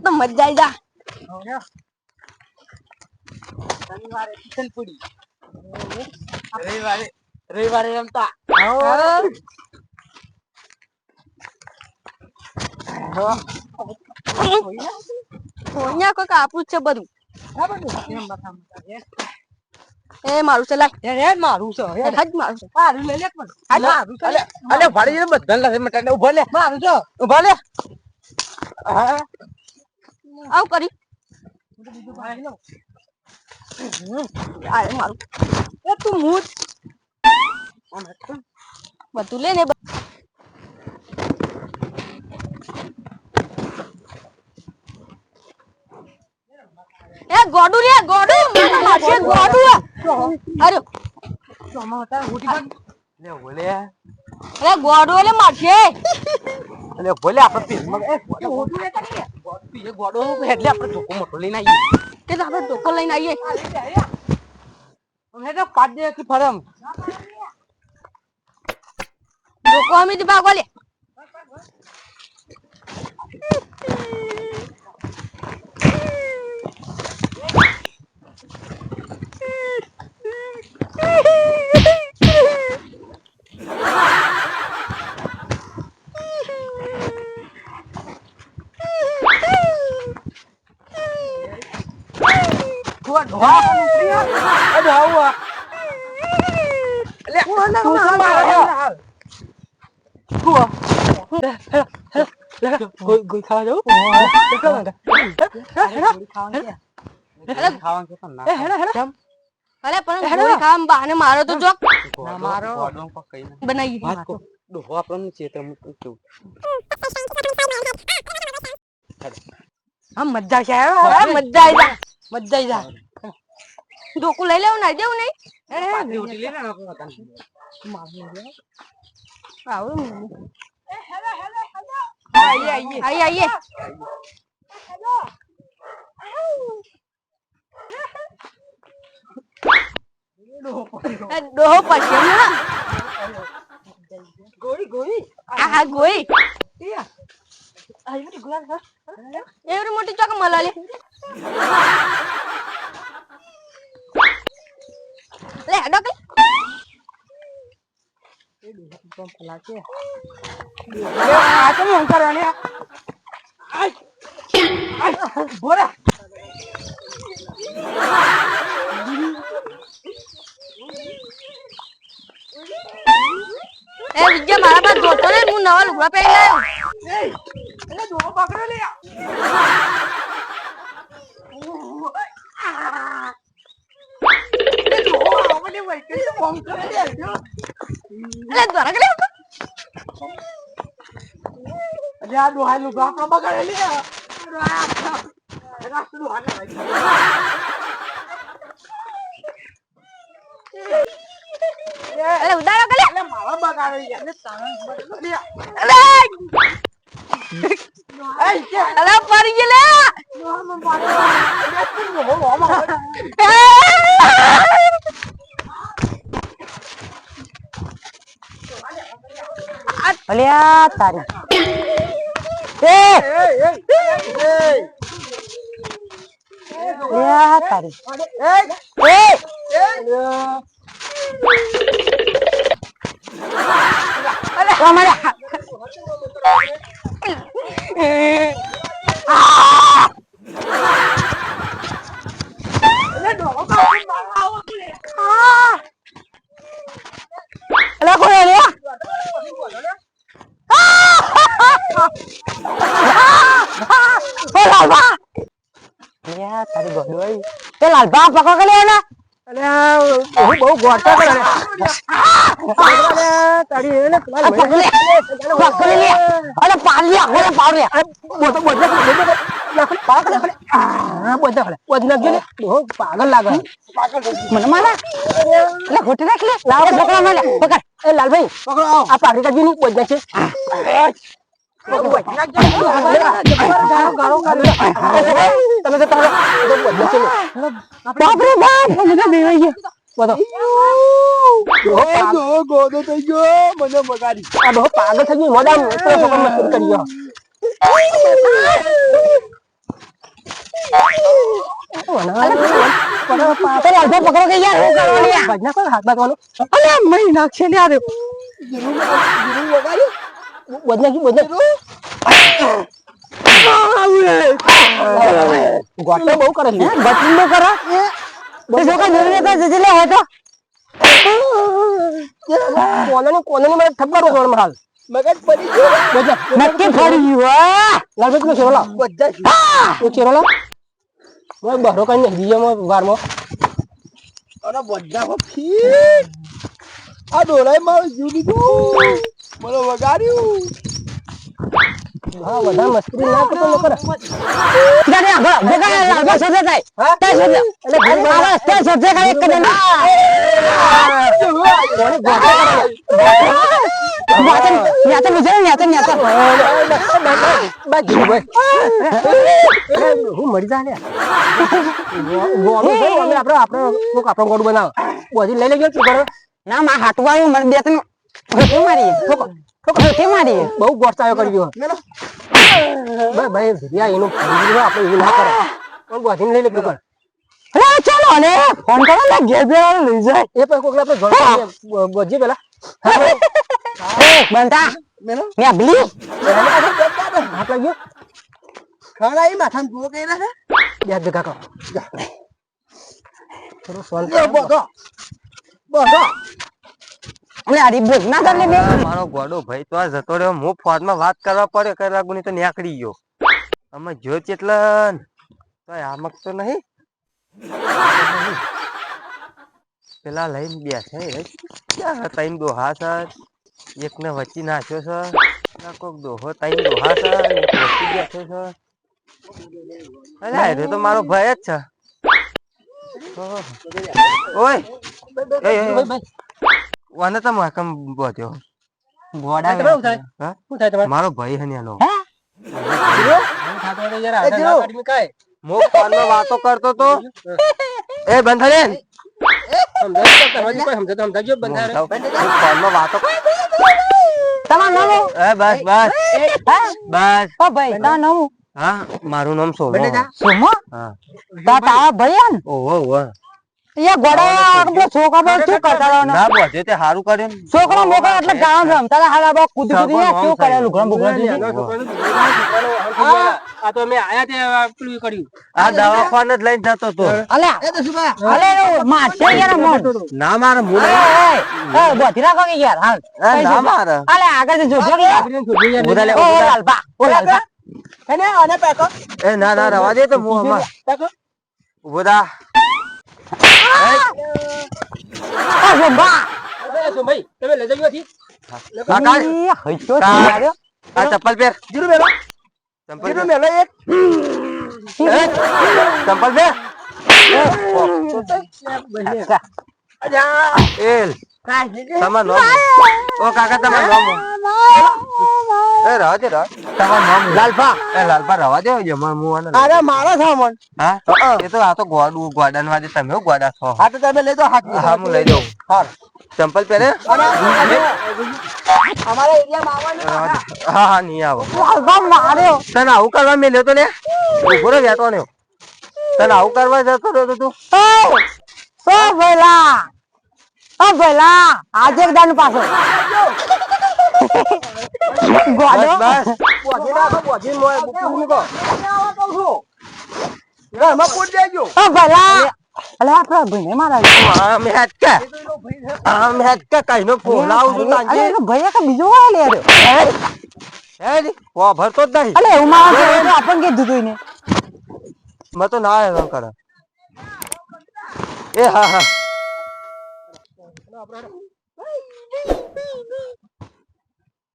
તો મજા આવી જા. શનિવારે કિશન પૂરી રવિવારે રમતા. અહીંયા કોઈક આપું છે બધું. એ મારું છે લાય. મારું છે હજ મારું છે. મારું લઈ લે પણ મારું છે. અલે ભાડી ને બધા લખે મટાને ઉભો લે મારું છે ઉભો લે. હા આવ કરી. આ મારું. એ તું મૂત બધું લે ને. એ ગોડું રે ગોડું મારશે ગોડું. અરે ચોમા ઉઠી પડ લે બોલે. અરે ગોડું લે મારશે. અલે બોલે આપણે પીરમાં એ ગોડું લે કરી પીએ ગોડો એટલે આપણે ધોકો મોટો લઈને આવીએ કે આપણે ધોકો લઈને આવીએ. અમે તો પાડ દે કે ફરમ ધોકો અમે જ ભાગો લે. ગોઈ ખાવા જાવ અરે પણ ગોળી ખાવા બહાને મારો તો જોક મારો બનાવી ડોહો આપણને ચેતર મૂકતું હા મજા છે મજા આવી જા મજા આવી જા. ધોકું લઈ લેવું નાઈ દેવું નહીં. આઈએ આઈએ. ડોહો પછી ગોળી ગોળી હા ગોઈ એવડી મોટી ચોક મળે લે હેડો કે બોરા એ વિજય મારા પાસે જોતો ને હું નવા લુગડા પહેરી લાયો. એટલે ડોહો પકડો લે આ ડોહા નું બાપ બગાડે લે ઉદારો કે મારા બગાડે અરે પડી ગયે અલ્યા તારી તારી ગોડોઈ તે લાલબા પકડો કે લેના અલે બહુ ગોટા કરે તારી એને પકડી લે અરે પાલી આખો પાડે મોટો બોધે પાગલ લાગે મને મારા એટલે ખોટી રાખ લે લાવ પકડો મને પકડ એ લાલભાઈ પકડો આ પાડી કાજી નું બોધે છે તમે તો બાપરે બાપ મને બેવાઈ ગયો બધો ગોદો થઈ ગયો મને બગાડી આ બહુ પાગલ થઈ ગયો મોડા કરી ગયો પકડો કે યાર હું કરવાનું યાર ભજના કોઈ હાથ બાંધવાનું અલે મહી નાખશે ને યાર બદના કી બદના ગોટો બહુ કરે છે બટન નો કરે એ જો કે નિર્ણય કે જજલે હોય તો કોલોની મને થપ્પડો કોણ હાલ મગજ પડી ગયો નક્કી ફરી ગયો લાલભાઈ નો છેરો લા બધા ઓ છેરો લા ઓય બહરો કઈ ને બીજામાં વારમાં અરે બધા ફી આ ડોલાઈ મારું જીવ દીધું મને વગાડ્યું હા બધા મસ્તી ના કરતો ન કરે ગાડી આગળ ભગા લાલભાઈ સોજે જાય હા તે સોજે એટલે ઘરે આવા તે સોજે કાઈ એક દે ના કોની ગોટા યાતે મુજે યાતે બાજી ભાઈ હું મરી જા લે ગોળો છે અમે આપણે કોક આપણો ગોળ બનાવ બોજી લઈ લેજો કે ના માં હાટવાયું મને બે તને હોતે મારી હોતે મારી બહુ ગોળચાયો કરી ગયો ભાઈ રિયા એનું આપણે એવું ના કરે પણ બોજી લઈ લે કે અરે ચાલો ને ફોન કરો ને ઘેર બેરા લઈ જાય એ પણ કોકલા આપણે ઘર બોજી પેલા બનતા મેનો મે બલી હાથ લાગ્યો ખાણા ઈ માથામાં જુઓ કે ના યાદ દેખા કો થોડો સોલ્વ બોગો અલે આરી બોલ ના કર લે મારો ગોડો ભાઈ તો આ જતો રહ્યો હું ફોનમાં વાત કરવા પડે કરા ગુની તો નીકળી ગયો અમે જો ચેટલા તો આમક તો નહીં પેલા લઈને બેસે ક્યાં હતા એમ દોહા સર એકને વચ્ચી નાખ્યો છે કોક દોહો તઈ દોહા છે એક વચ્ચી બેઠો છે અરે એ તો મારો ભાઈ જ છે ઓય વાને તો માકમ બોધ્યો બોડા કેવું થાય શું થાય તમારે મારો ભાઈ હન્યાનો મો ફોનમાં વાતો કરતો તો એ બંધરે ફોનમાં વાતો તમારું નામ બસ બસ બસ ઓ ભાઈ તારું નામ હા મારું નામ સોમો સોમો હા તારા ભાઈ ને ઓહો ઓહો યા ગોડા આપણો છોકરો શું કરતા ના બોધે તે હારું કર્યું છોકરો મોકળો એટલે ગામ રમતા હાલા બા કૂદી કૂદી શું કરેલું ઘર બુગરા આ તો મે આયા તે પેલું કર્યું આ દવાખાને જ લઈને જતો તો અલ્યા એ તો સુબા અલે મારશે યાર મોન ના મારે હું એ બોધી રાખો કે યાર હાલ ના મારે અલે આગળ જોજો કે ઓ લાલબા એને આને પેકો એ ના ના રવા દે તો હું અમાર પેકો ઉભો થા ઓ જંબા ભાઈ તમે લઈ જજો થી કાકા હઈતો આ ચપ્પલ પહેર જીરું મેલો ચપ્પલ જીરું મેલો એક ચપ્પલ પહેર એલ તમાર નામ ઓ કાકા તમાર નામ એ રવા દે તમાર નામ લાલપા એ લાલપા રવા દે જમણ મુવાને અરે મારો સામન હા એ તો આ તો ગોડાન વાજે તમે ગોડા છો હા તો તમે લઈ દો હાથ હા હું લઈ દઉં હાર ચંપલ પહેરે અમારા એરિયામાં આવવાનું હા હા નહીં આવો લાલબા માર્યો તને આવું કરવા મેલ્યો તો ને ઉભો રે વેતો ને તને આવું કરવા જતો રહ્યો તો તું ઓ ભલા આજે એક દાન પાછો ગોડો બસ બોધી રાખો બોધી મોય બુકુ મૂકો ઘરમાં કોટ દેજો ઓ ભલા અલે આપડા ભાઈને મારા આમ હેડકા કઈનો ફોલાવું છું તાંજે અલે ભૈયા કે બીજો વાય લે રે હેડ ઓ ભરતો જ નહીં અલે હું મારા આપણ કે દીધું ને મે તો ના એમ કરે એ હા હા